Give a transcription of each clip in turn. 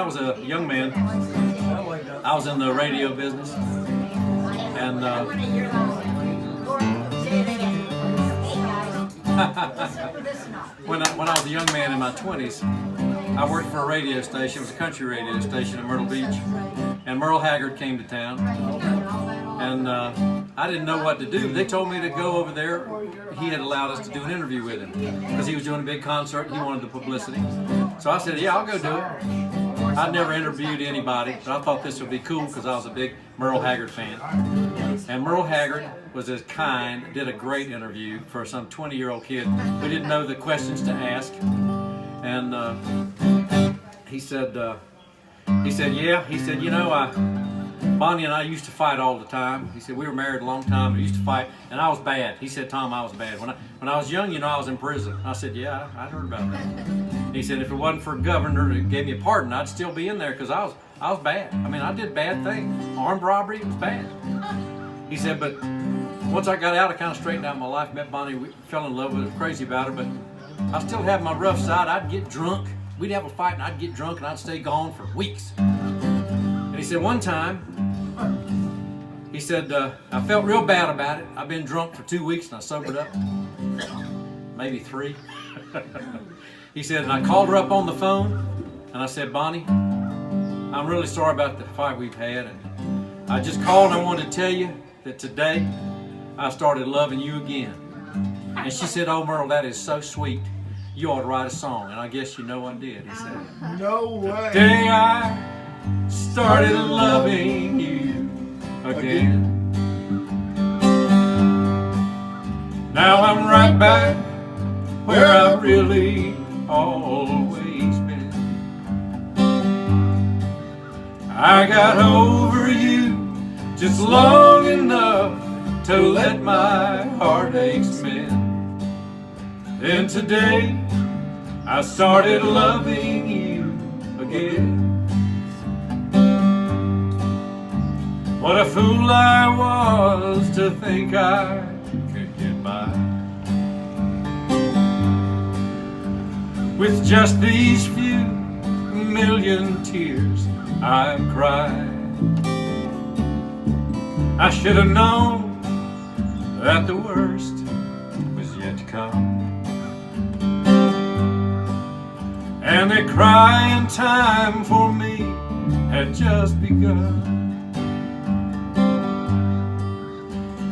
was a young man, I was in the radio business, and when I was a young man in my 20s, I worked for a radio station. It was a country radio station in Myrtle Beach, and Merle Haggard came to town, and I didn't know what to do. They told me to go over there. He had allowed us to do an interview with him because he was doing a big concert. He wanted the publicity, so I said, "Yeah, I'll go do it." I'd never interviewed anybody, but I thought this would be cool because I was a big Merle Haggard fan. And Merle Haggard was as kind, did a great interview for some 20-year-old kid who didn't know the questions to ask. And he said, "Yeah." He said, "You know, Bonnie and I used to fight all the time." He said, "We were married a long time. We used to fight, and I was bad." He said, "Tom, I was bad. When I was young, you know, I was in prison." I said, "Yeah, I heard about that." He said, "If it wasn't for a governor that gave me a pardon, I'd still be in there because I was bad. I mean, I did bad things. Armed robbery, it was bad." He said, "But once I got out, I kind of straightened out my life. Met Bonnie, we fell in love with her, crazy about her, but I still have my rough side. I'd get drunk. We'd have a fight, and I'd get drunk, and I'd stay gone for weeks." And he said, "One time," he said, "I felt real bad about it. I've been drunk for 2 weeks, and I sobered up. Maybe 3. He said, "And I called her up on the phone, and I said, 'Bonnie, I'm really sorry about the fight we've had, and I just called and I wanted to tell you that today I started loving you again.'" And she said, "Oh, Merle, that is so sweet. You ought to write a song." And I guess you know I did. He said, "No way. Today I started loving you again. Now I'm right back where I've really always been. I got over you just long enough to let my heartaches mend. Then today I started loving you again. What a fool I was to think I could get by with just these few million tears I've cried. I should have known that the worst was yet to come, and the crying time for me had just begun.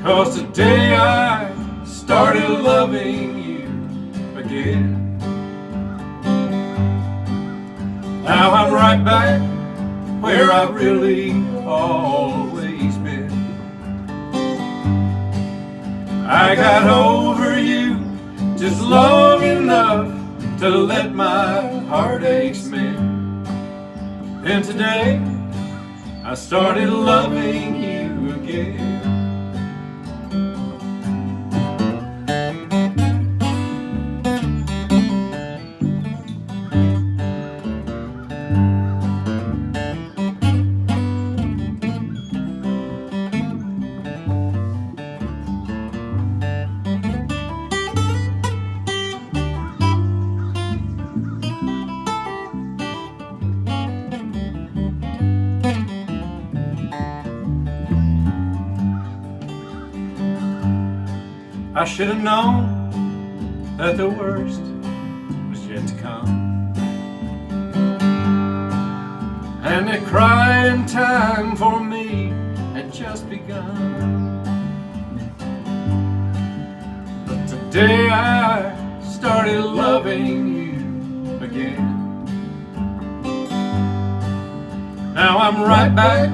'Cause today I started loving you again. Now I'm right back where I've really always been. I got over you just long enough to let my heartaches mend. And today I started loving you again. I should have known that the worst was yet to come, and the crying time for me had just begun. But today I started loving you again. Now I'm right back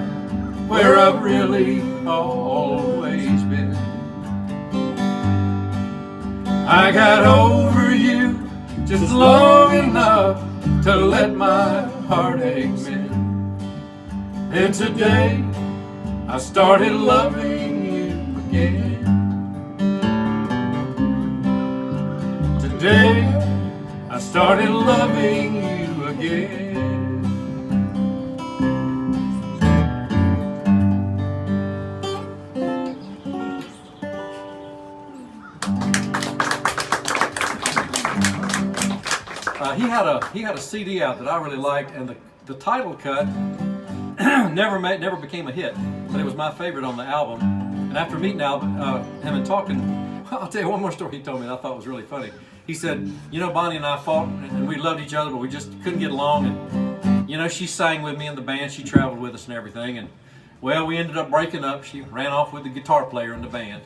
where I've really always been. I got over you just long enough to let my heartache mend. And today I started loving you again. Today I started loving you again. He had a CD out that I really liked, and the title cut never became a hit, but it was my favorite on the album. And after meeting him and talking, I'll tell you one more story he told me that I thought was really funny. He said, you know, Bonnie and I fought, and we loved each other, but we just couldn't get along. And, you know, she sang with me in the band. She traveled with us and everything. And, well, we ended up breaking up. She ran off with the guitar player in the band.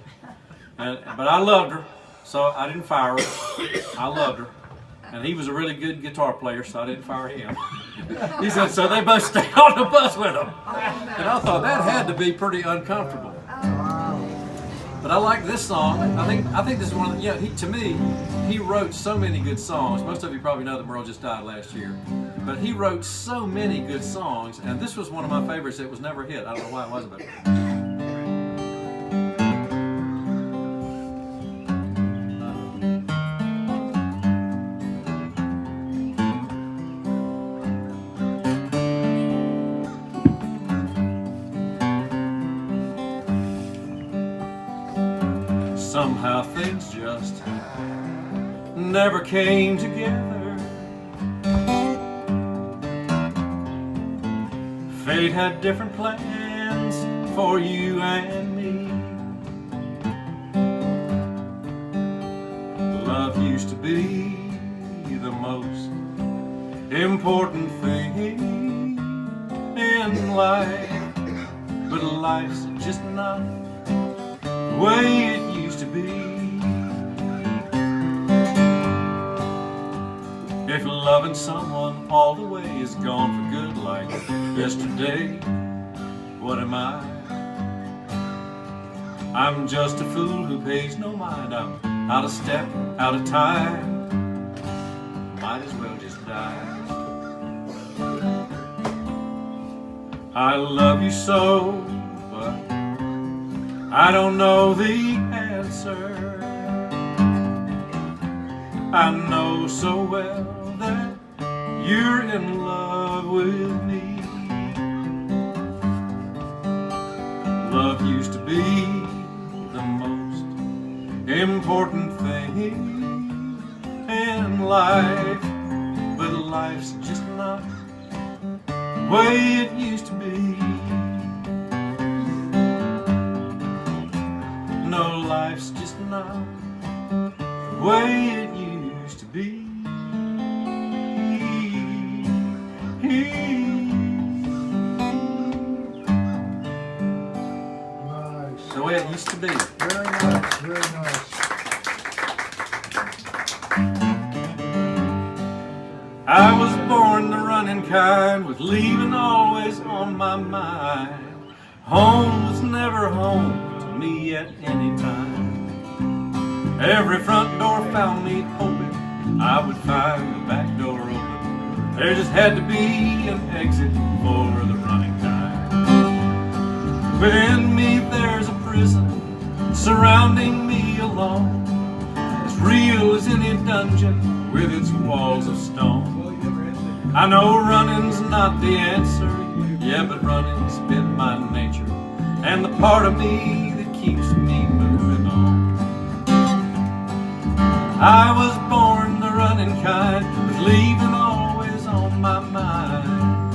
But I loved her, so I didn't fire her. I loved her. And he was a really good guitar player, so I didn't fire him. He said, so they both stayed on the bus with him. And I thought that had to be pretty uncomfortable. But I like this song. I think this is one of the, to me, he wrote so many good songs. Most of you probably know that Merle just died last year. But he wrote so many good songs, and this was one of my favorites that was never hit. I don't know why it wasn't, but somehow things just never came together. Fate had different plans for you and me. Love used to be the most important thing in life, but life's just not the way it used to be. If loving someone all the way is gone for good like yesterday, what am I? I'm just a fool who pays no mind. I'm out of step, out of time. Might as well just die. I love you so, but I don't know the answer. I know so well that you're in love with me. Love used to be the most important thing in life, but life's just not the way it used to be. No, life's just not the way it used to be. Nice. The way it used to be. Very nice, very nice. I was born the running kind, with leaving always on my mind. Home was never home to me at any time. Every front door found me hoping I would find the back door open. There just had to be an exit for the running kind. Within me there's a prison surrounding me alone, as real as any dungeon with its walls of stone. I know running's not the answer, yeah, but running's been my nature, and the part of me that keeps me moving on. I was born the running kind, with leaving always on my mind.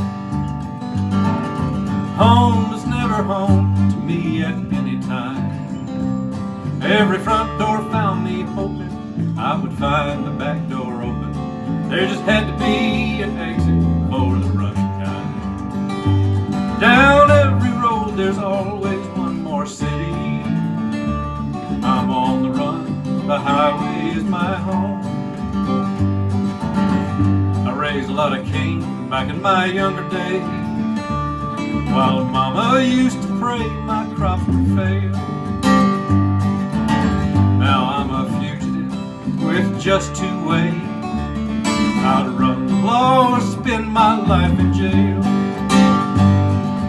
Home was never home to me at any time. Every front door found me hoping I would find the back door open. There just had to be an exit for the running kind. Down every road there's always one more city. I'm on the run, the highway is my home. I raised a lot of cane back in my younger days, while Mama used to pray my crops would fail. Now I'm a fugitive with just two ways: how to run the law or spend my life in jail.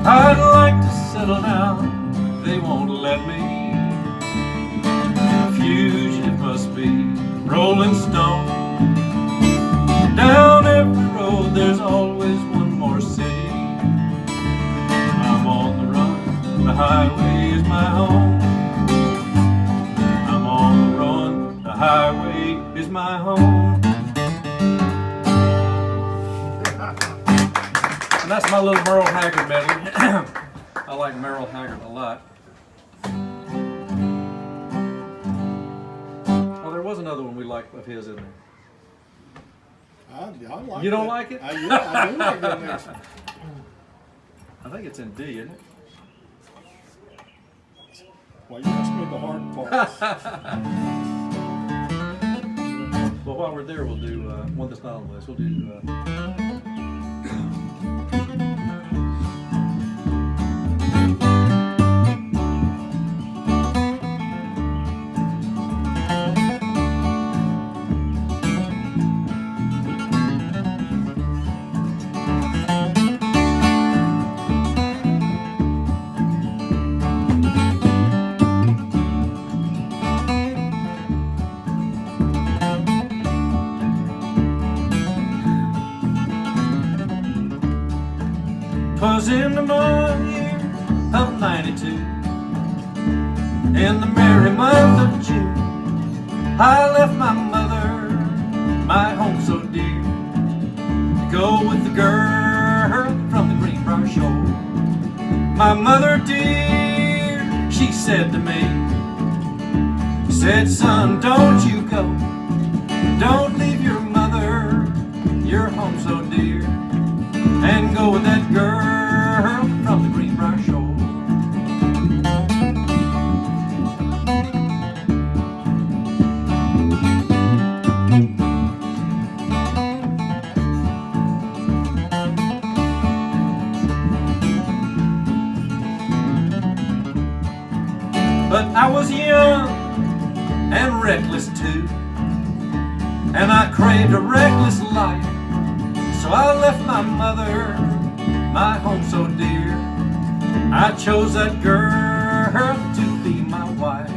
I'd like to settle down, they won't let me. A fugitive must be rolling stone. Down every road there's always one more city. I'm on the run, the highway is my home. I'm on the run, the highway is my home. And that's my little Merle Haggard medley. I like Merle Haggard a lot. Oh, there was another one we liked of his in there. I like You don't that. like it? Yeah, I do like that next one. I think it's in D, isn't it? Well, you asked me the hard part. Well, while we're there, we'll do one that's not on the list. We'll do. Was in the month year of 92, in the merry month of June, I left my mother, my home so dear, to go with the girl from the Greenbrier shore. My mother dear, she said to me, said, son, don't you go, don't leave your mother, your home so dear, and go with that girl from the Greenbrier shore. But I was young and reckless too, and I craved a reckless life. So I left my mother, my home so dear. I chose that girl to be my wife.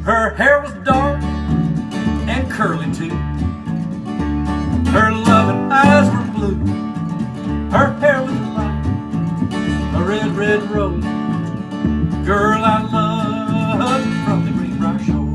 Her hair was dark and curly too. Her loving eyes were blue. Her hair was like a red, red rose. Girl I loved from the Greenbrier shore.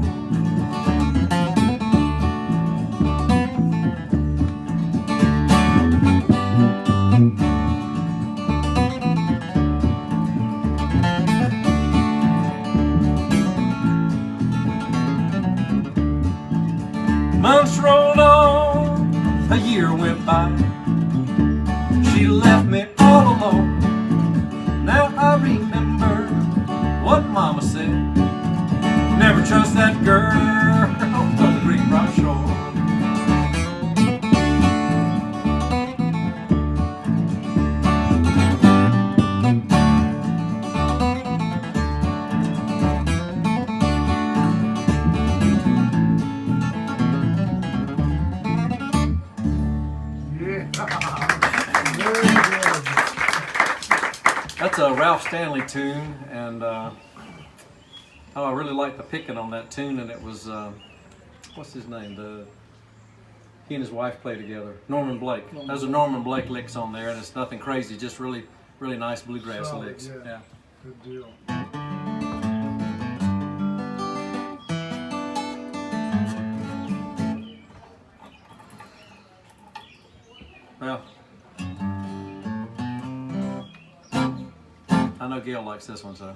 Months rolled on, a year went by. She left me all alone. Now I remember what Mama said. Never trust that girl from the Greenbrier shore. That's a Ralph Stanley tune, and I really liked the picking on that tune, and it was, what's his name? He and his wife play together. Norman Blake. Those are Norman Blake licks on there, and it's nothing crazy, just really, really nice bluegrass Solid, licks. yeah. Good deal. Well, I know Gail likes this one, so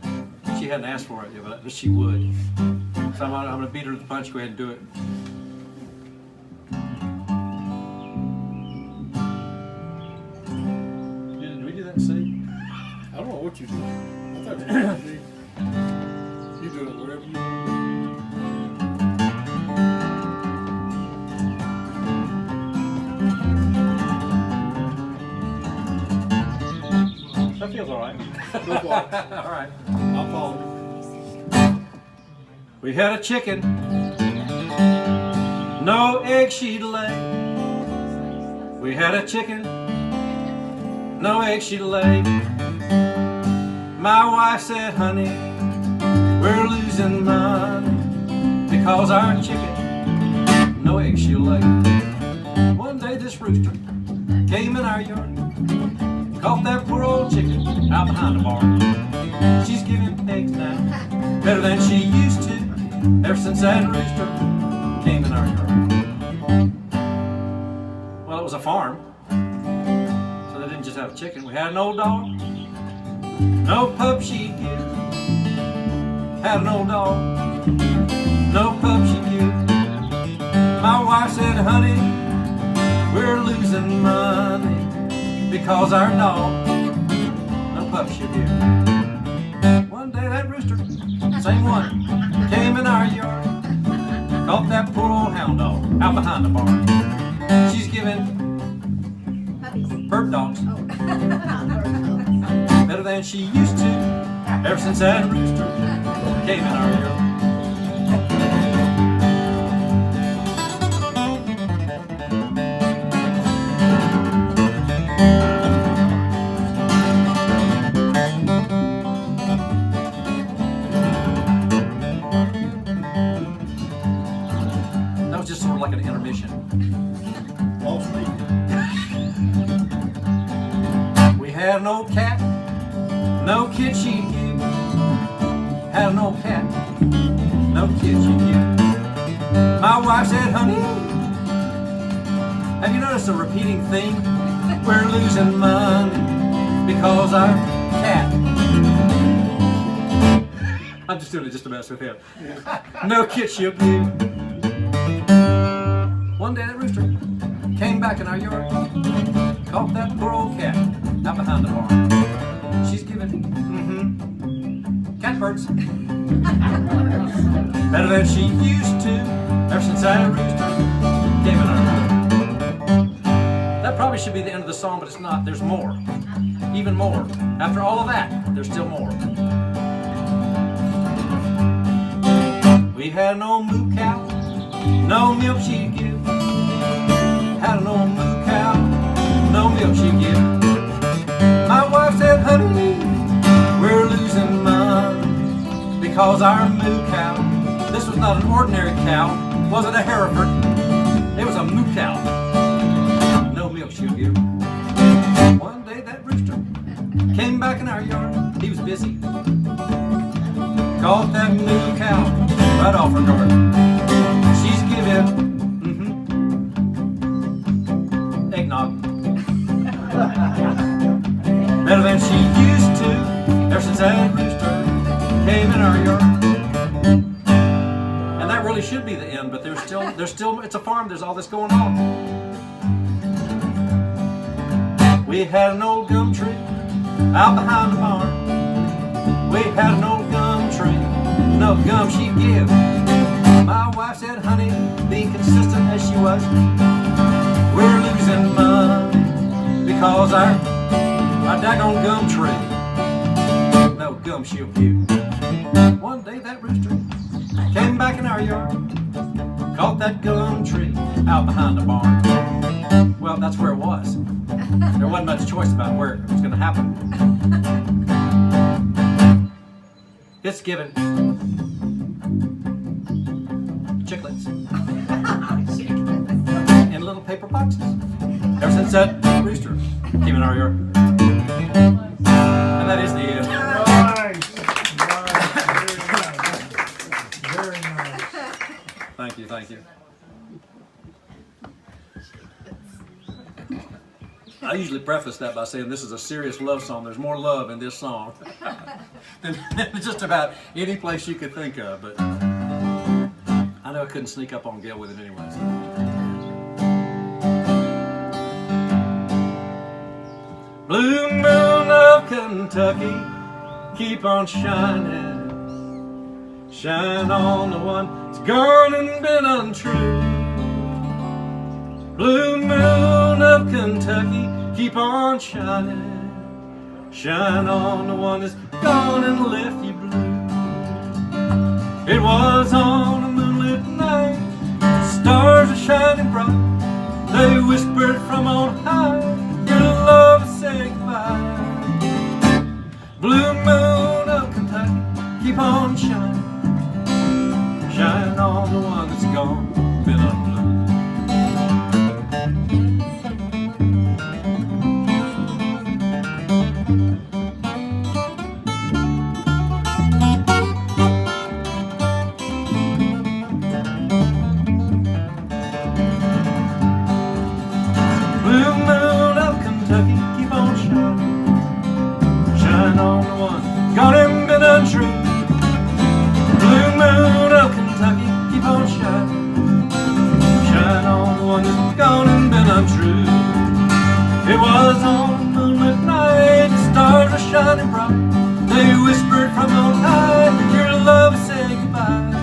she hadn't asked for it yet, but she would. So I'm going to beat her to the punch. Go ahead and do it. Did we do that in C? I don't know what you do. I thought you did it. You do it wherever you want. That feels all right. Go for it. All right. I'll follow you. We had a chicken, no egg she'd lay. We had a chicken, no egg she'd lay. My wife said, honey, we're losing money because our chicken, no egg she'll lay. One day this rooster came in our yard, caught that poor old chicken out behind the barn. She's giving eggs now better than she used to, ever since that rooster came in our yard. Well, it was a farm, so they didn't didn't just have a chicken. We had an old dog. No pup she'd give. Had an old dog. No pup she'd give. My wife said, honey, we're losing money because our dog, no pup she'd give. One day that rooster, same one, came in our yard. Caught that poor old hound dog out behind the barn. She's giving bird dogs better than she used to ever since that rooster came in our yard. That was just sort of like an intermission. All sleep. We had an old cat, no kid she'd give. Had an old cat, no kid she'd give. My wife said, honey, have you noticed a repeating theme? We're losing money because our cat. I'm just doing it just to mess with him. No kid she'll give. One day that rooster came back in our yard, caught that poor old cat out behind the barn. She's giving catbirds better than she used to ever since that rooster came in our yard. That probably should be the end of the song, but it's not. There's more. Even more. After all of that, there's still more. We had an old moo cow, no milk she'd give. Had an old moo cow, no milk she'd give. My wife said, honey, we're losing money because our moo cow, this was not an ordinary cow, wasn't a Hereford, it was a moo cow. No milk she'll give. One day that rooster came back in our yard, he was busy. Caught that moo cow right off her guard. She's giving eggnog better than she used to ever since that rooster came in our yard. And that really should be the end, but there's still it's a farm, there's all this going on. We had an old gum tree out behind the barn. We had an old gum tree, no gum she'd give. My wife said, honey, being consistent as she was, we're losing money because our daggone gum tree, no gum she'll give. One day that rooster came back in our yard, caught that gum tree out behind the barn. Well, that's where it was. There wasn't much choice about where it was going to happen. It's given chiclets in little paper boxes ever since that rooster came in our yard. And that is the end. Nice. Very nice. Thank you, thank you. I usually preface that by saying this is a serious love song. There's more love in this song than just about any place you could think of. But I know I couldn't sneak up on Gail with it anyway. So. Blue moon of Kentucky, keep on shining. Shine on the one that's gone and been untrue. Blue moon of Kentucky, keep on shining. Shine on the one that's gone and left you blue. It was on a moonlit night, the stars are shining bright. They whispered from on high, your love say goodbye. Blue moon of Kentucky, keep on shining. Shine on the one that's gone, been unblue. Blue moon of Kentucky, keep on was on a moonlit night, the stars were shining bright. They whispered from on high, your love said goodbye.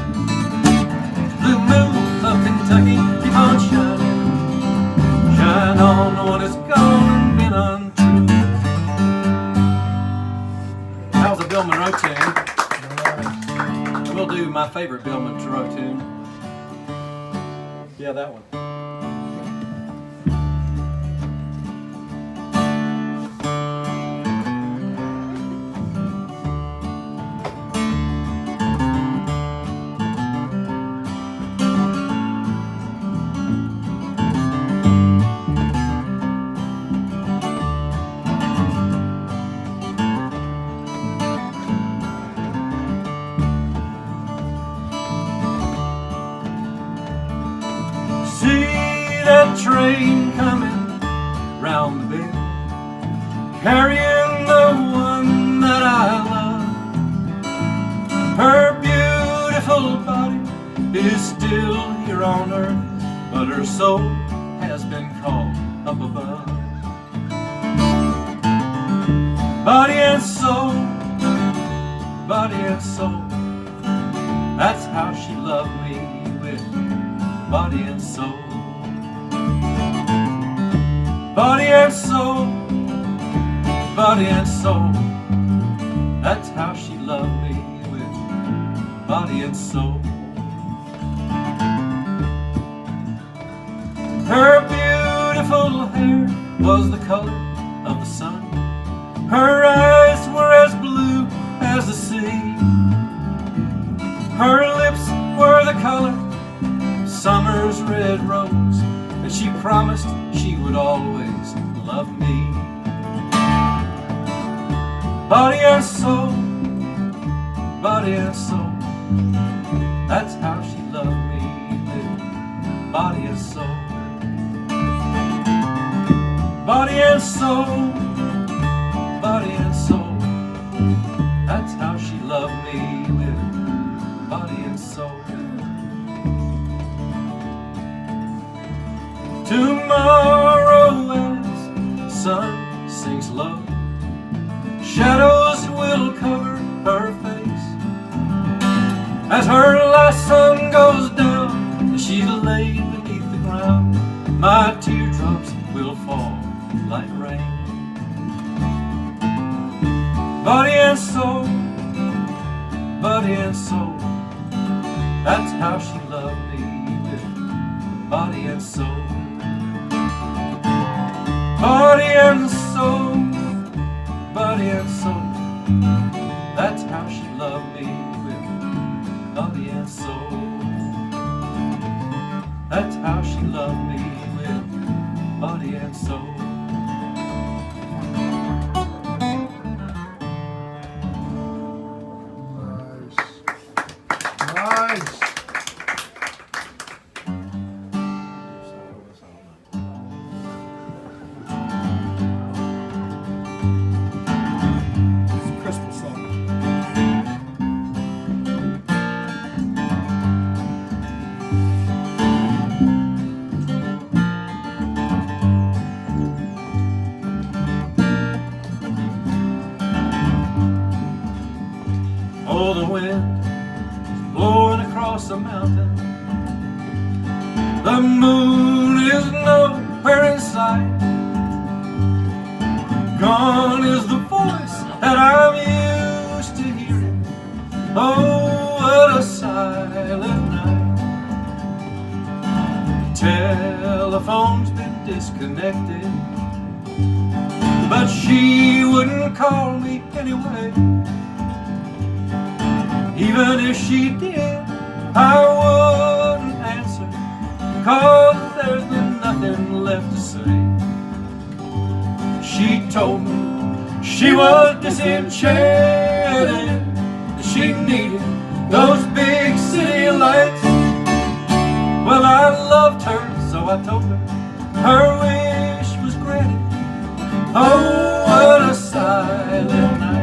Blue moon of Kentucky, keep on shining. Shine on when it's gone and been untrue. That was a Bill Monroe tune. And we'll do my favorite Bill Monroe tune. Yeah, that one. See that train coming round the bend, carrying the one that I love. Her beautiful body is still here on earth, but her soul has been called up above. Body and soul, body and soul, that's how she loved me, with body and soul. Body and soul, body and soul, that's how she loved me, with body and soul. Her beautiful hair was the color of the sun. Her eyes were as blue as the sea. Her lips were the color of summer's red rose, and she promised she would always love me. Body and soul, body and soul, that's how she loved me, with body and soul. Body and soul, body and soul, that's how she loved me, with body and soul. Tomorrow as sun sinks low, shadows will cover her face. As her last sun goes down and she's laid beneath the ground, my teardrops will fall like rain. Body and soul, body and soul, that's how she loved me, with body and soul. Body and soul, body and soul, that's how she loved me, with body and soul. That's how she loved me, with body and soul. Nice. It's a Christmas song. Oh, the wind is blowing across the mountain. The moon is nowhere in sight. Gone is the voice that I'm used to hearing. Oh, what a silent night. Telephone's been disconnected, but she wouldn't call me anyway. Even if she did, I wouldn't answer, 'cause there's been nothing left to say. She told me she was disenchanted, that she needed those big city lights. Well, I loved her, so I told her her wish was granted. Oh, what a silent night.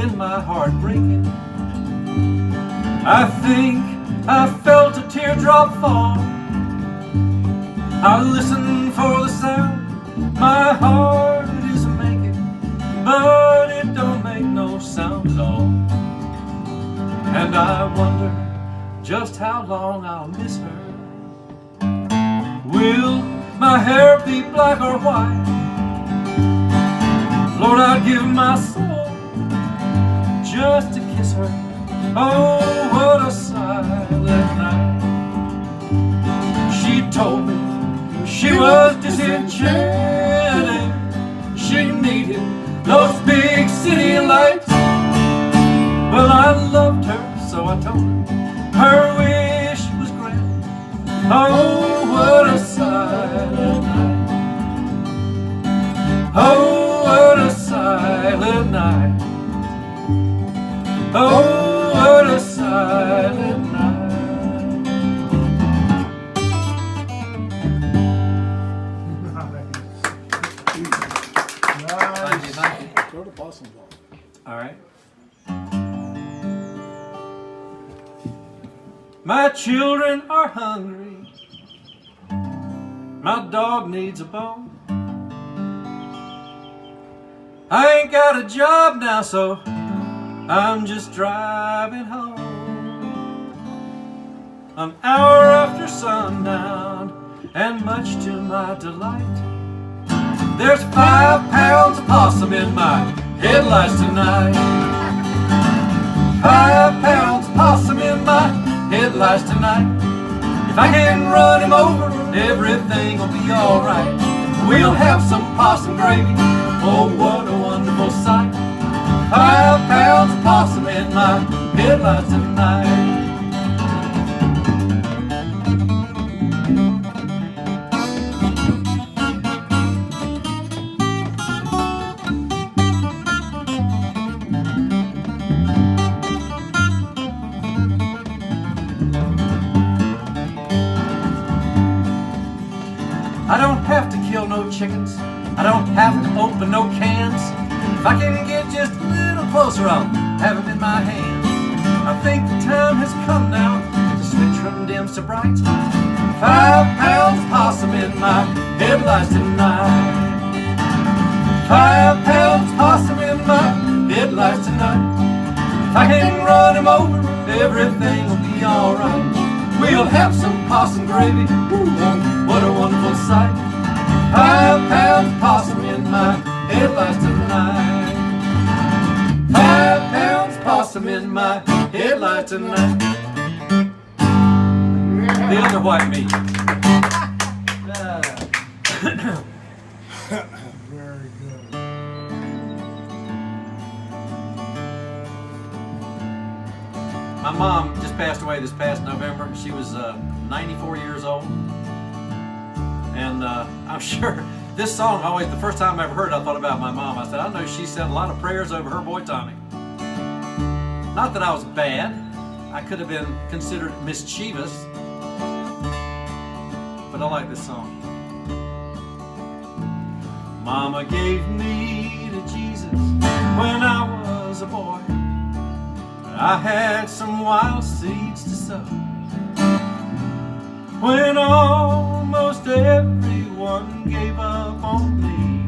and my heart breaking. I think I felt a teardrop fall. I listen for the sound my heart is making, but it don't make no sound at all. And I wonder just how long I'll miss her. Will my hair be black or white? Lord, I'd give my soul just to kiss her. Oh, what a silent night. She told me she was disenchanted. She needed those big city lights. Well, I loved her, so I told her wish was granted. Oh, what a silent night. Oh, what a silent night. Oh, what a silent night. Thank you, thank you. Throw the possum ball. All right. My children are hungry. My dog needs a bone. I ain't got a job now, so I'm just driving home. An hour after sundown, and much to my delight, there's 5 pounds of possum in my headlights tonight. 5 pounds of possum in my headlights tonight. If I can run him over, everything will be alright. We'll have some possum gravy. Oh, what a wonderful sight. 5 pounds of possum in my headlights tonight. I don't have to kill no chickens. I don't have to open no cans. If I can get just a little closer, I'll have them in my hands. I think the time has come now to switch from dims to bright. 5 pounds of possum in my headlights tonight. 5 pounds of possum in my headlights tonight. If I can run him over, everything will be alright. We'll have some possum gravy. Ooh, what a wonderful sight. 5 pounds of possum in my headlights tonight. 5 pounds of possum in my headlights tonight. The other white meat. Very good. My mom just passed away this past November. She was 94 years old. And I'm sure this song, always the first time I ever heard it, I thought about my mom. I said, I know she said a lot of prayers over her boy Tommy. Not that I was bad. I could have been considered mischievous. But I like this song. Mama gave me to Jesus when I was a boy. I had some wild seeds to sow. When almost everyone gave up on me,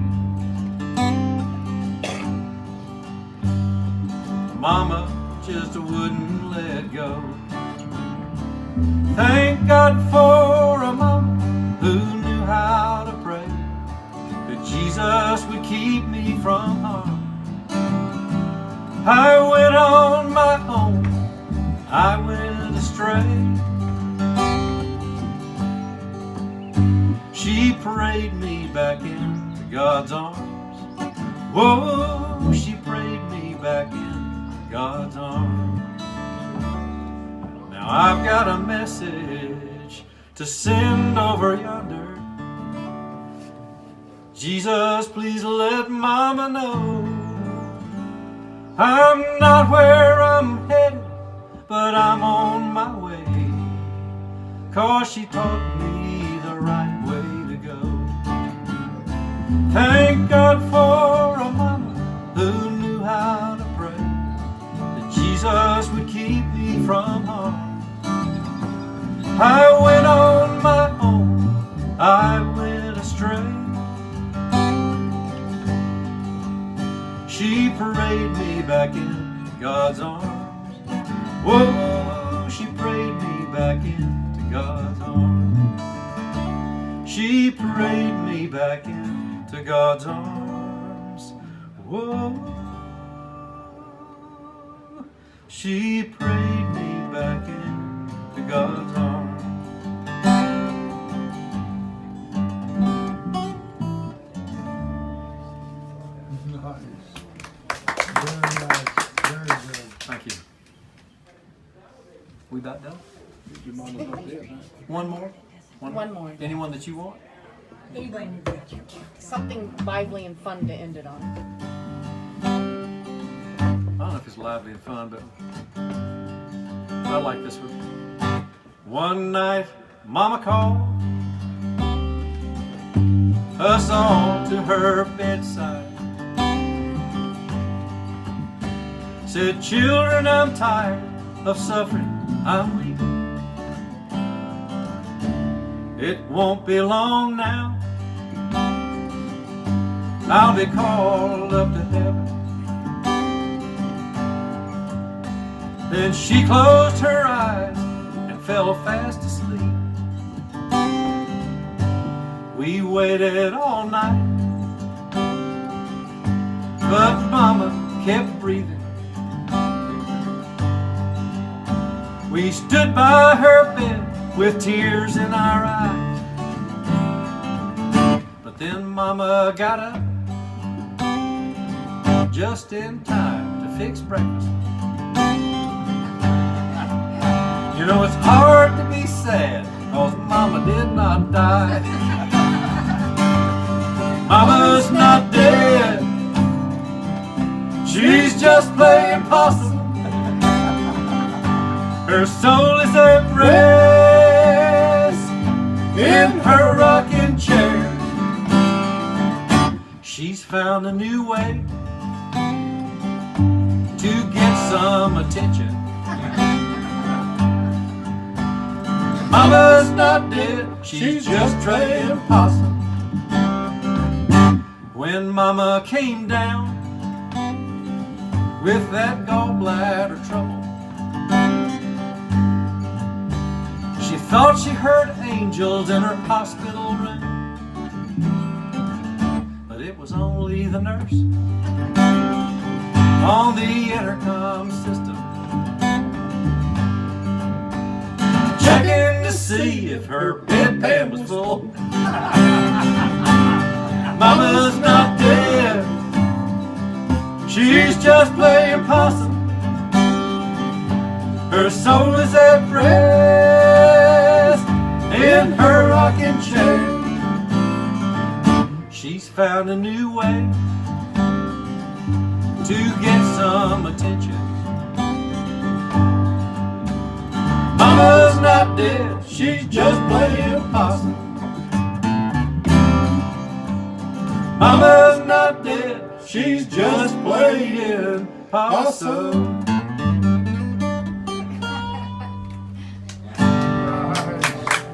Mama just wouldn't let go. Thank God for a mama who knew how to pray, that Jesus would keep me from harm. I went on my own, I went astray. She prayed me back into God's arms. Whoa, she prayed me back into God's arms. Now I've got a message to send over yonder. Jesus, please let Mama know I'm not where I'm headed, but I'm on my way, 'cause she taught me the right way to go. Thank God for a mama who knew how to pray, from home. I went on my own, I went astray. She prayed me back in God's arms. Whoa, she prayed me back into God's arms. She prayed me back into God's arms. Whoa, she prayed me back into God's arms. Thank you. We about done? Your mama's not dead, huh? One more? One more. Anyone that you want? Something lively and fun to end it on. I don't know if it's lively and fun, but I like this one. One night, Mama called us all to her bedside. Said, children, I'm tired of suffering, I'm weak. It won't be long now, I'll be called up to heaven. Then she closed her eyes and fell fast asleep. We waited all night, but Mama kept breathing. We stood by her bed with tears in our eyes. But then Mama got up just in time to fix breakfast. You know, it's hard to be sad, 'cause Mama did not die. Mama's not dead, she's just playing possum. Her soul is at rest in her rocking chair. She's found a new way to get some attention. Mama's not dead, she's just playing possum. When Mama came down with that gallbladder trouble, she thought she heard angels in her hospital room, but it was only the nurse on the intercom system, checking to see if her bedpan was full. Mama's not dead, she's just playing possum. Her soul is at rest in her rocking chair. She's found a new way to get some attention. Mama's not dead, she's just playing possum. Mama's not dead, she's just playing possum.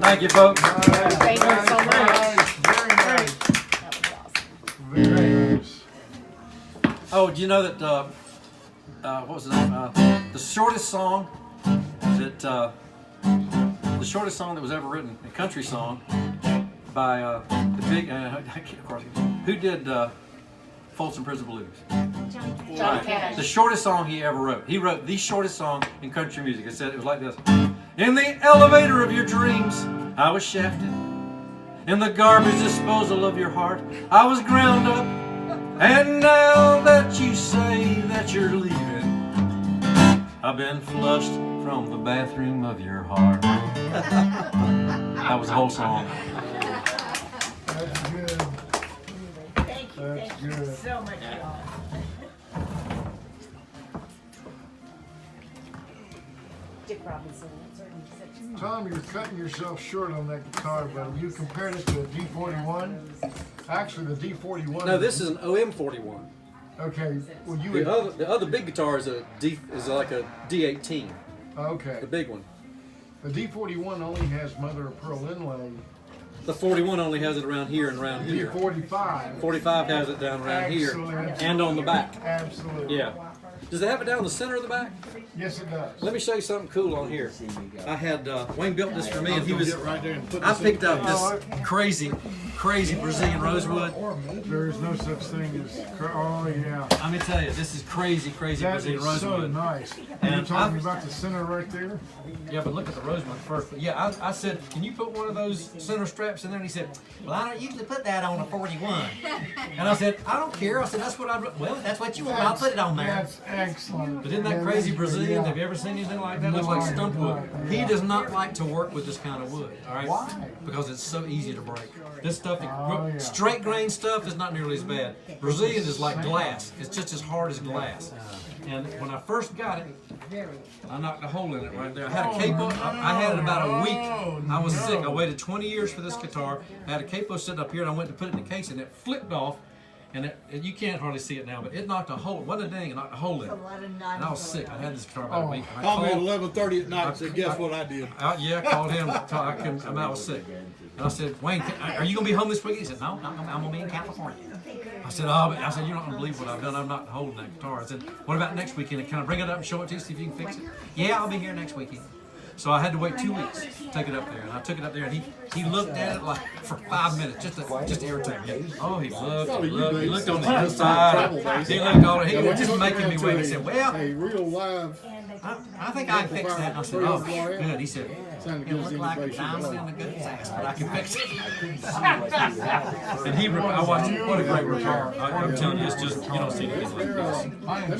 Thank you, folks. Thank you so much. Very nice. That was awesome. Very nice. Oh, do you know that, what was the name? The shortest song that, the shortest song that was ever written, a country song, by the big, I can't, of course, who did Folsom Prison Blues? John Cash. The shortest song he ever wrote. He wrote the shortest song in country music. It said, it was like this. In the elevator of your dreams, I was shafted. In the garbage disposal of your heart, I was ground up. And now that you say that you're leaving, I've been flushed from the bathroom of your heart. That was the whole song. That's good. Thank you. That's Thank you good. so much, y'all. Dick Robinson. Tom, you're cutting yourself short on that guitar, but you compared it to a D41. Actually, the D41. No, this is an OM41. Okay. Well, you The would. other big guitar is like a D18. Okay. the big one. The D41 only has mother of pearl inlay. The 41 only has it around here and around here. D45. 45 has it down around here Excellent. and on the back. Absolutely. Yeah. Does it have it down the center of the back? Yes, it does. Let me show you something cool on here. I had Wayne built this for me, and he was. Get right there and put I this in picked the up case. this crazy Brazilian rosewood. There is no such thing as. Oh yeah. Let me tell you, this is crazy That Brazilian is so rosewood. nice. And You're talking I've- about the center right there. Yeah, but look at the rosewood first. But yeah, I said, can you put one of those center straps in there? And he said, well, I don't usually put that on a 41. And I said, I don't care. I said, that's what well, that's what you want. I'll put it on there. That's excellent. But isn't that crazy Brazilian? Have you ever seen anything like that? It looks like stump wood. He does not like to work with this kind of wood. All right? Why? Because it's so easy to break. This stuff, Oh, yeah. straight grain stuff is not nearly as bad. Brazilian is like glass. It's just as hard as glass. And when I first got it, I knocked a hole in it right there. I had a capo. I had it about a week. I was sick. I waited 20 years for this guitar. I had a capo sitting up here, and I went to put it in the case, and it flipped off. And you can't hardly see it now, but it knocked a hole. It wasn't a ding, it knocked a hole in it. And I was sick. I had this guitar about a week. And I Called me at called- 11:30 at night and said, guess what I did? yeah, I called him. I was sick. And I said, Wayne, are you going to be home this week? He said, no, I'm going to be in California. I said, you're not going to believe what I've done. I'm not holding that guitar. I said, what about next weekend? Can I bring it up and show it to you, see if you can fix it? Yeah, I'll be here next weekend. So I had to wait 2 weeks to take it up there. And I took it up there, and he looked at it like for 5 minutes, just to irritate me. Oh, he looked on the inside. He looked on it. He was just making me wait. He said, well, A real live. I think I can fix that. And I said, oh, good. He said, Sounded it good as looked like a innovation. diamond in the good's ass, but I can fix it. And I watched him. What a great repair. I'm telling you, it's just, you don't see anything like this. They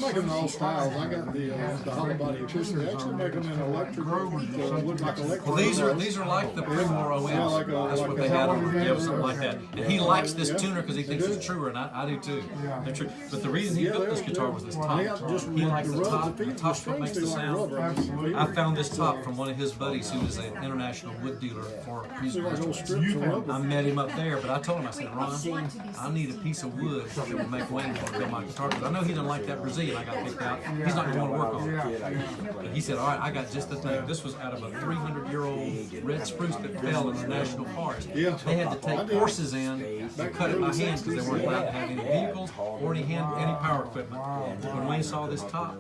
make them in all styles. I got the hollow body acoustic. They actually make them in electric. Look like electric. Well, these are like the Primor OMs. Yeah, like That's what they had on. Yeah, something like that. And he likes this tuner because he thinks it's truer, and I do too. They're true. But the reason he built this guitar was this top. They got just He likes the rubs, top. the The feet, top's the what makes the strings feel like sound. rubber. I found this top from one of his buddies who is an international wood dealer for music Like little instruments. strips of rubber. I met him up there, but I told him, I said, Ron, I need a piece of wood that would make Wayne want to build my guitar. Because I know he doesn't like that Brazilian I got picked out. He's not going to want to work on it. But he said, all right, I got just the thing. This was out of a 300-year-old red spruce that fell in the national forest. Yeah. They had to take horses in and cut it by hand because they weren't allowed to have any vehicles or any power equipment. When Wayne saw this top,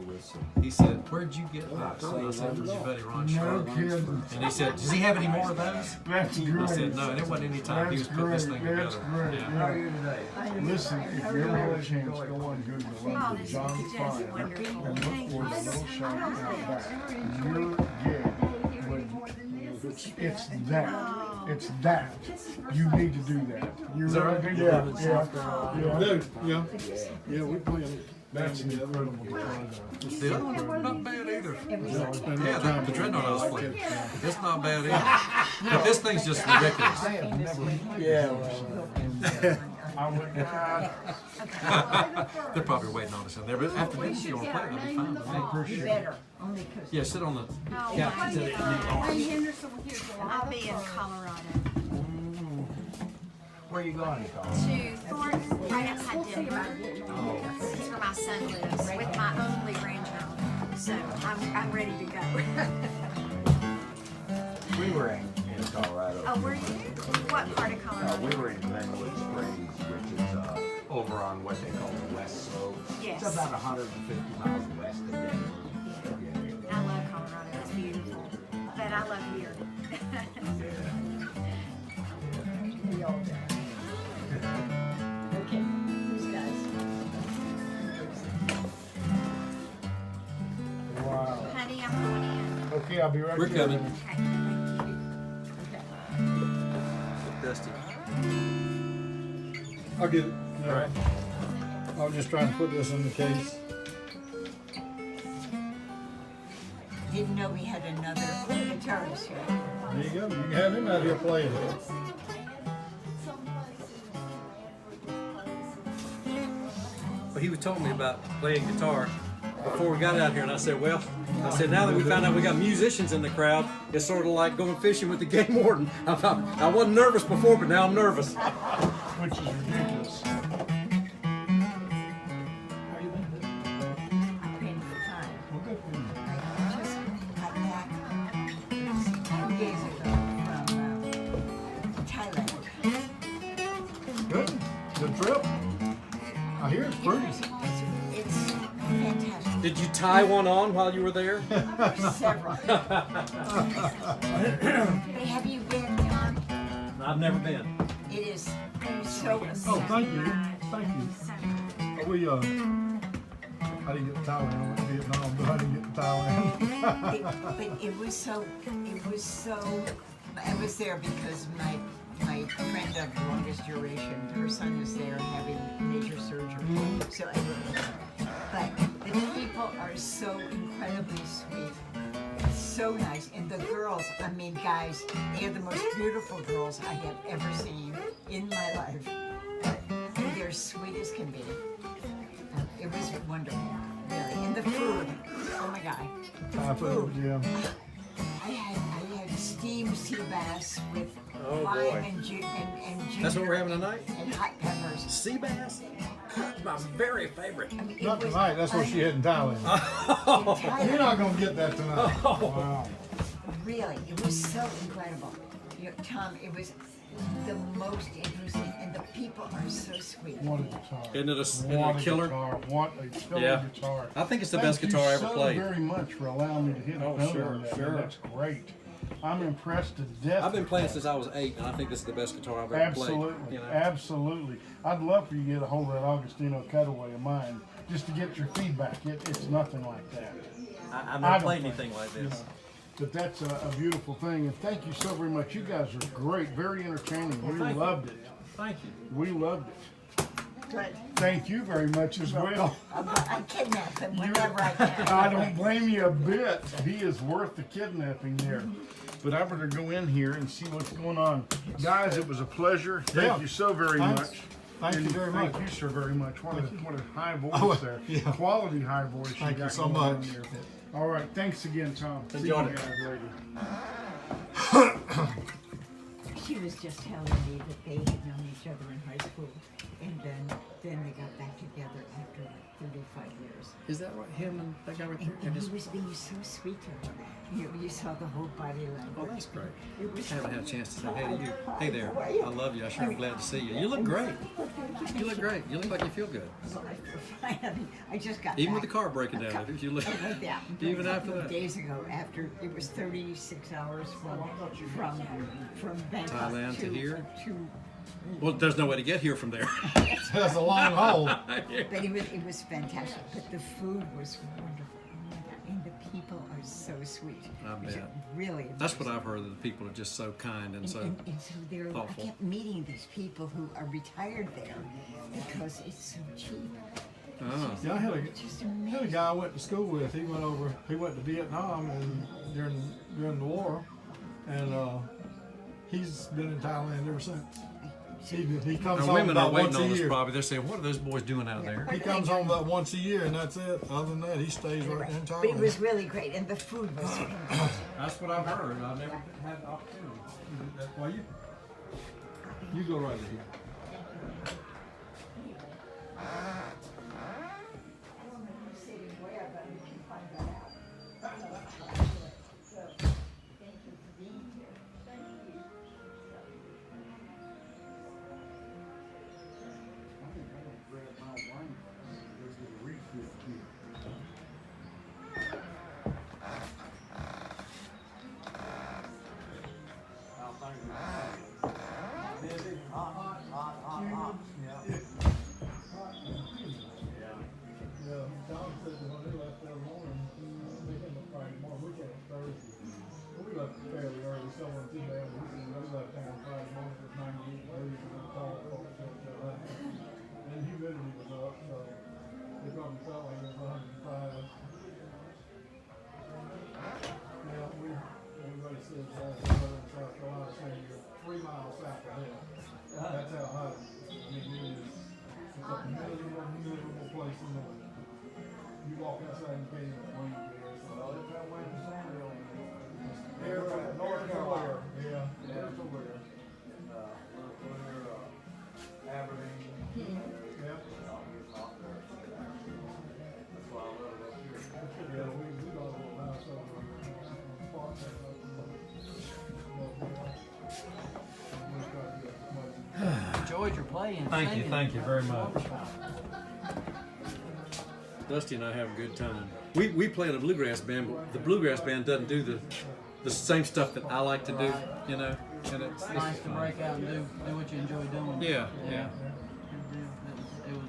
he said, where'd you get this? And I said, from your buddy Ron No Schroeder. kidding. And he said, does he have any more of those? That's I great. said, no, and it wasn't any time he was putting this thing That's together. great. Yeah. Yeah. Listen, if you ever have a chance, go on Google under John Fine and look for the little shop out back. You're gay. It's that. It's that. You need to do that. You that really right? do. Yeah. Dude, yeah. Yeah, we play them. That's an incredible guitar. The other ones were not bad either. Spend Yeah, that time the with Dreadnought I was them. playing. It's not bad either. But this thing's just ridiculous. I have never. I would. They're probably waiting on us in there, but after this, if you want to play it, they'll be fine with me. Appreciate it. Yeah, sit on the couch. Sit at the I'll be in Colorado. Where you going, To Thornton, right outside Denver. It's where my son lives with my only grandchild. So I'm ready to go. We were in Colorado. Oh, were you? What part of Colorado? We were in Glenwood Springs, which is over on what they call the West Slope. Yes. It's about 150 miles west of Denver. I love Colorado. It's beautiful. But I love here. Okay, these guys. Wow. Honey, I'm going in. Okay, I'll be right We're there. coming. Okay, thank you. Dusty. I'll get it. All right. I was just trying to put this in the case. Didn't know we had another guitarist here. There you go. You can have him out here playing. Well, he was telling me about playing guitar before we got out here, and I said, well, now that we found out we got musicians in the crowd, it's sort of like going fishing with the game warden. I wasn't nervous before, but now I'm nervous. Which is ridiculous. I painted the time. I just got Did you tie one on while you were there? Several. Have you been, Tom? I've never been. It is so amazing. Oh, thank you. Thank you. We, I didn't get to Thailand. I went to Vietnam, but I didn't get to Thailand. But it was so, I was there because my friend of longest duration, her son is there having major surgery. So I went there. But the people are so incredibly sweet. So nice. And the girls, I mean, guys, they are the most beautiful girls I have ever seen in my life. And they're sweet as can be. It was wonderful, really. And the food, oh my God. The food. Yeah. I had steamed sea bass with Oh, lime boy. and ginger. That's what we're having tonight? And hot peppers. Sea bass? My very favorite. I mean, it Not was tonight. That's what she had in Thailand. Thailand. You're not gonna get that tonight. Wow. Really, it was so incredible. You know, Tom, it was the most interesting, and the people are so sweet. What a guitar. Isn't it a What a killer? guitar. What a killer Yeah. guitar. I think it's the best guitar I ever played. Thank you so very much for allowing me to hit a Oh, note sure, on that. sure. That's great. I'm impressed to death. I've been with playing that. since I was 8, and I think this is the best guitar I've ever Absolutely, played. You know? absolutely. I'd love for you to get a hold of that Augustino cutaway of mine, just to get your feedback. It's nothing like that. I've I never don't played think, anything like you this. know, But that's a beautiful thing, and thank you so very much. You guys are great, very entertaining. We thank you. loved it. Thank you. We loved it. Good. Thank you very much as well. I kidnap him whenever I can. I don't blame you a bit. He is worth the kidnapping there. But I better go in here and see what's going on. Guys, it was a pleasure. Thank Yeah. you so very Thanks. much. Thank you And very thank much. you, sir, very much. What a high voice Oh, there. yeah. Quality high voice. Thank you got so going on much. there. All right. Thanks again, Tom. See you Enjoyed it. guys later. She was just telling me that they had known each other in high school, and then they got back together after like 35 years. Is that right? Him and that guy right And, there? and he was being so sweet to her. You saw the whole body language. Oh, that's great. It was I haven't had a chance to say hey to you. Hey there. I love you. I sure am glad to see you. You look great. You look great. You look like you feel good. I just got Even back. with the car breaking down, you look. Yeah, Even a after couple of that. days ago, after it was 36 hours from Bangkok Thailand to here? to Well, there's no way to get here from there. That's a long haul. but it was fantastic. But the food was wonderful. Oh my God. And the people are so sweet. I bet. Really. That's what I've heard. That the people are just so kind and so. And so they're, I thoughtful. kept meeting these people who are retired there because it's so cheap. Oh. Yeah, I had Just a amazing. guy I went to school with. He went to Vietnam and during the war, and he's been in Thailand ever since. He comes And home women are about waiting once a on this year. probably. They're saying, "What are those boys doing out there?" He comes home about once a year, and that's it. Other than that, he stays right in But it Thailand. was really great, and the food was fantastic. That's what I've heard. I've never had the opportunity. Well, you go right here. That's how hot it is. It's a miserable place in the world. You walk outside and you can't even breathe there. So it's that way to Sanrio. North Carolina. Yeah, north of where? Aberdeen. Yeah. Yeah, we got a little house over on Park there. Enjoyed your playing. Thank you. singing. Thank you very much. Dusty and I have a good time. we play in a bluegrass band, but the bluegrass band doesn't do the same stuff that I like to do, you know. And It's nice to break out and do what you enjoy doing. Yeah. It was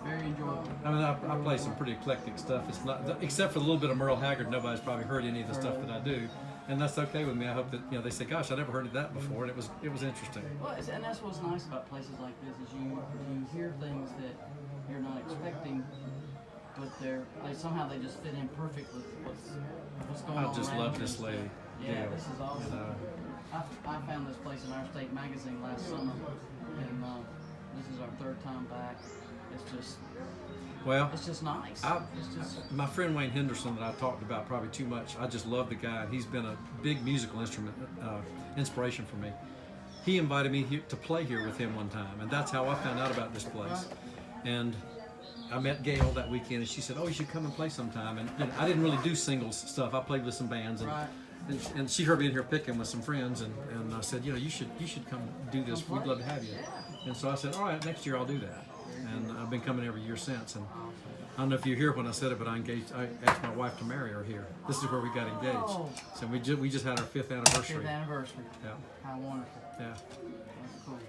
very enjoyable. I mean, I play some pretty eclectic stuff. It's not, except for a little bit of Merle Haggard. Nobody's probably heard any of the stuff that I do, and that's okay with me. I hope that they say, "Gosh, I never heard of that before," and it was interesting. Well, and that's what's nice about places like this is you hear things that you're not expecting, but they somehow they just fit in perfect with what's going on. I just around love you this and lady. stuff. Yeah, this is awesome. I found this place in our state magazine last summer, and this is our third time back. It's just nice. My friend Wayne Henderson that I talked about probably too much. I just love the guy. He's been a big musical inspiration for me. He invited me to play here with him one time, and that's how I found out about this place. And I met Gail that weekend, and she said, "Oh, you should come and play sometime." And I didn't really do singles stuff. I played with some bands, and she heard me in here picking with some friends, and I said, you should come do this. We'd love to have you. And so I said, all right, next year I'll do that. And I've been coming every year since. And I don't know if you hear when I said it, but I asked my wife to marry her here. This is where we got engaged. Oh. So we just had our 5th anniversary. 5th anniversary. Yeah. How wonderful. Yeah. That's cool.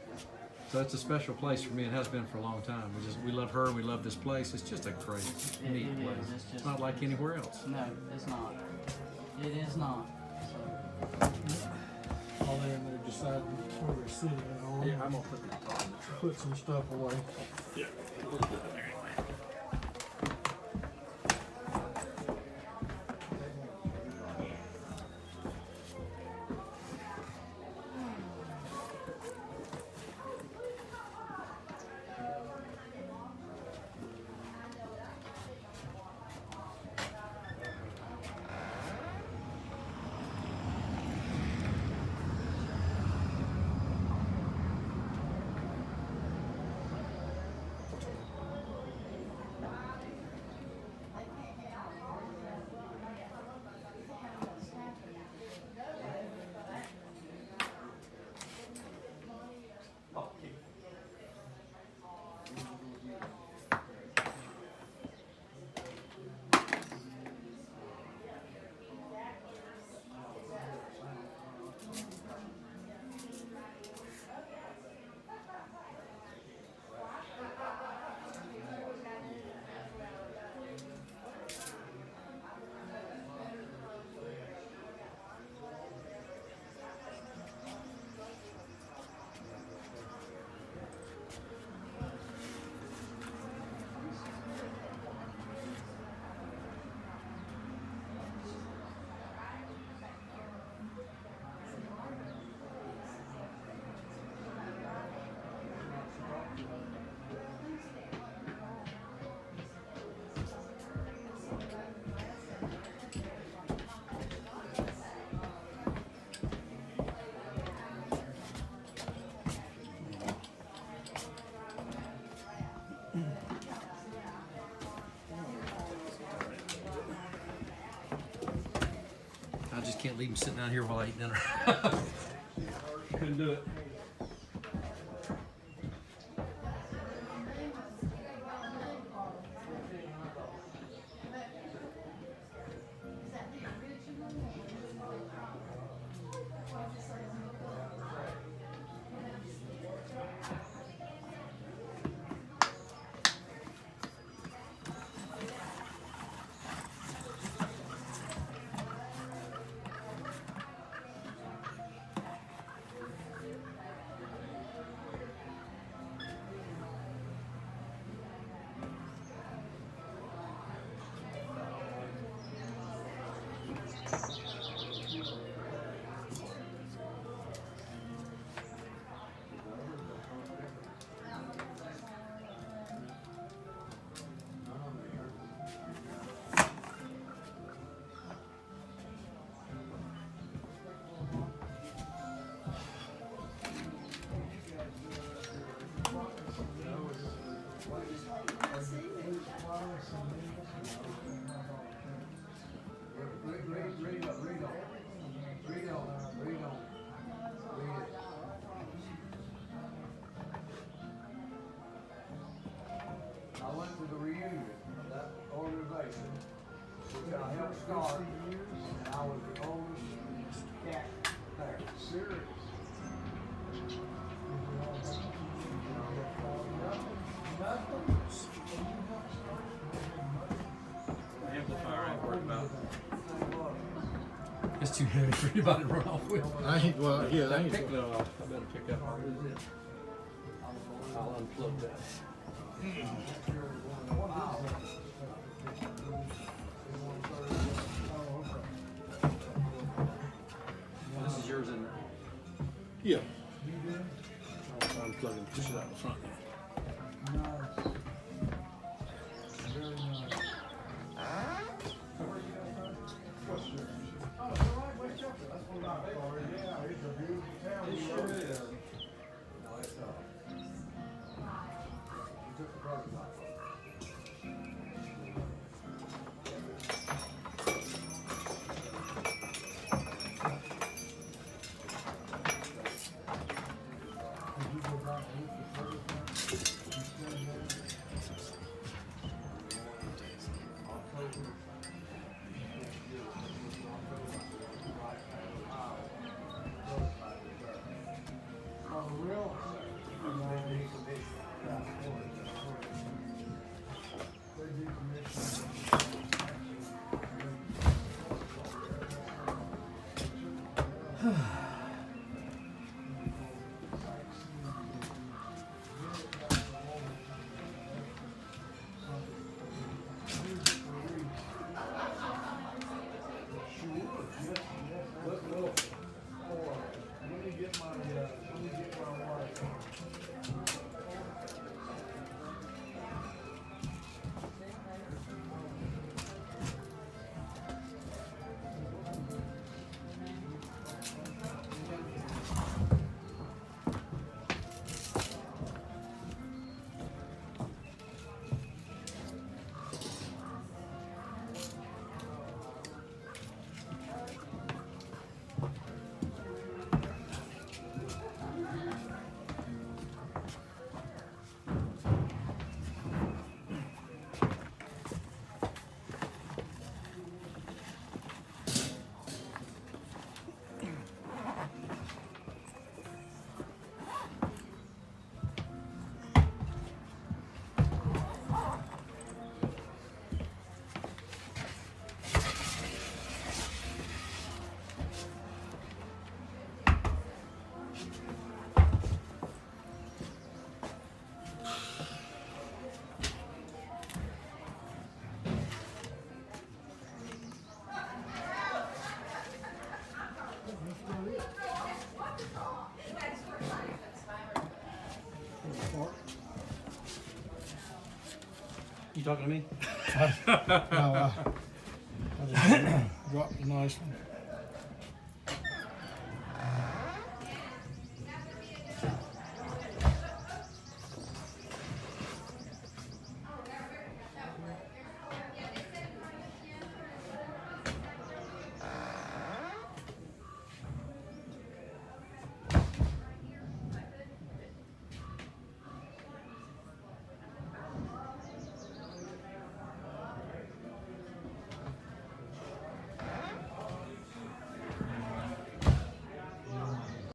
So it's a special place for me. It has been for a long time. We love her. We love this place. It's just a great, neat place. It's not like anywhere else. No, it's not. It is not. All there and they decided where we're sitting on. Yeah, I'm gonna put the guitar in the truck. Put some stuff away. Yeah. I just can't leave him sitting down here while I eat dinner. Couldn't do it. too heavy for anybody to run off with. I ain't, well, yeah, I That ain't. pick though, I better pick up all this. I'll unplug that. This is yours, isn't it? Yeah. I'll unplug and push it out in front now. Nice. Very nice. What's yours? Oh, it's all right, West Chester. That's what I thought. Yeah, it's a beautiful town. It sure is. No, it's you took the property off. Did you go back and look at the first one? You still there? October. Oh, real? They decommissioned. Let me get my wife. You talking to me? No, I just dropped a nice one.